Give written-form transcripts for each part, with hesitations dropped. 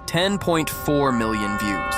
10.4 million views,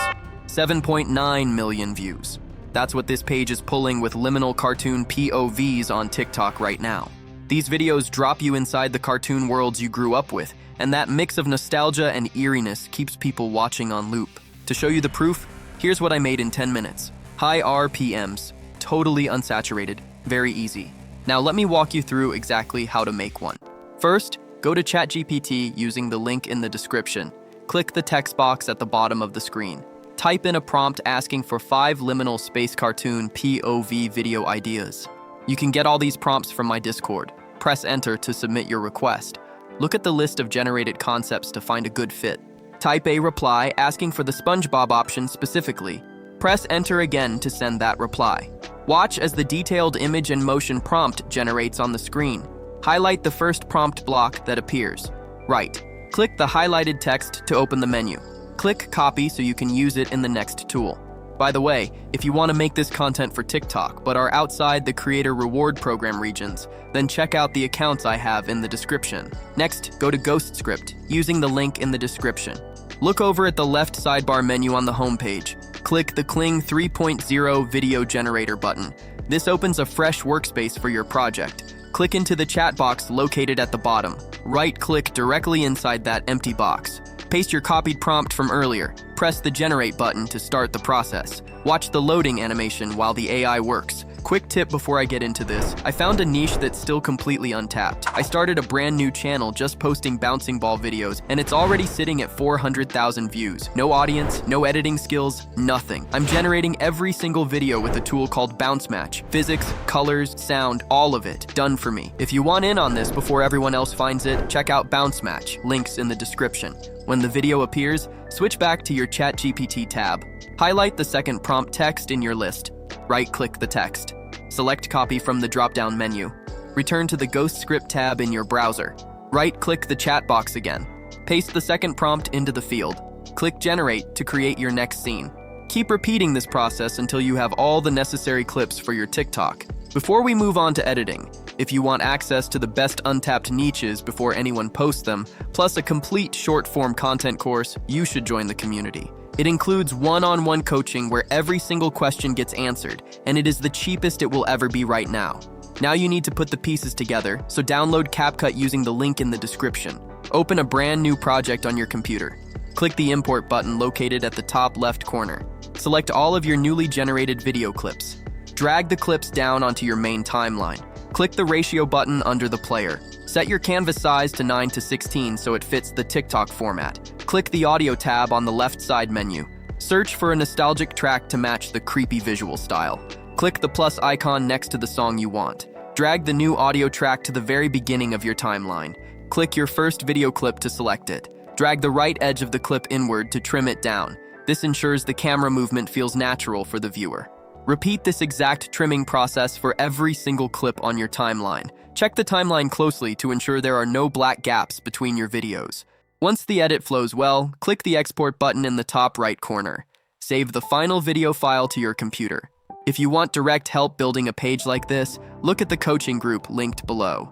7.9 million views. That's what this page is pulling with liminal cartoon POVs on TikTok right now. These videos drop you inside the cartoon worlds you grew up with, and that mix of nostalgia and eeriness keeps people watching on loop. To show you the proof, here's what I made in 10 minutes. High RPMs, totally unsaturated, very easy. Now let me walk you through exactly how to make one. First, go to ChatGPT using the link in the description. Click the text box at the bottom of the screen. Type in a prompt asking for 5 liminal space cartoon POV video ideas. You can get all these prompts from my Discord. Press enter to submit your request. Look at the list of generated concepts to find a good fit. Type a reply asking for the Spongebob option specifically. Press enter again to send that reply. Watch as the detailed image and motion prompt generates on the screen. Highlight the first prompt block that appears. Right. Click the highlighted text to open the menu. Click copy so you can use it in the next tool. By the way, if you want to make this content for TikTok but are outside the creator reward program regions, then check out the accounts I have in the description. Next, go to Ghostscript using the link in the description. Look over at the left sidebar menu on the homepage. Click the Kling 3.0 Video Generator button. This opens a fresh workspace for your project. Click into the chat box located at the bottom. Right-click directly inside that empty box. Paste your copied prompt from earlier. Press the Generate button to start the process. Watch the loading animation while the AI works. Quick tip before I get into this, I found a niche that's still completely untapped. I started a brand new channel just posting bouncing ball videos, and it's already sitting at 400,000 views. No audience, no editing skills, nothing. I'm generating every single video with a tool called Bounce Match. Physics, colors, sound, all of it, done for me. If you want in on this before everyone else finds it, check out Bounce Match, links in the description. When the video appears, switch back to your ChatGPT tab. Highlight the second prompt text in your list. Right-click the text. Select copy from the drop-down menu. Return to the Ghostscript tab in your browser. Right-click the chat box again. Paste the second prompt into the field. Click Generate to create your next scene. Keep repeating this process until you have all the necessary clips for your TikTok. Before we move on to editing, if you want access to the best untapped niches before anyone posts them, plus a complete short-form content course, you should join the community. It includes one-on-one coaching where every single question gets answered, and it is the cheapest it will ever be right now. Now you need to put the pieces together, so download CapCut using the link in the description. Open a brand new project on your computer. Click the import button located at the top left corner. Select all of your newly generated video clips. Drag the clips down onto your main timeline. Click the ratio button under the player. Set your canvas size to 9:16 so it fits the TikTok format. Click the audio tab on the left side menu. Search for a nostalgic track to match the creepy visual style. Click the plus icon next to the song you want. Drag the new audio track to the very beginning of your timeline. Click your first video clip to select it. Drag the right edge of the clip inward to trim it down. This ensures the camera movement feels natural for the viewer. Repeat this exact trimming process for every single clip on your timeline. Check the timeline closely to ensure there are no black gaps between your videos. Once the edit flows well, click the export button in the top right corner. Save the final video file to your computer. If you want direct help building a page like this, look at the coaching group linked below.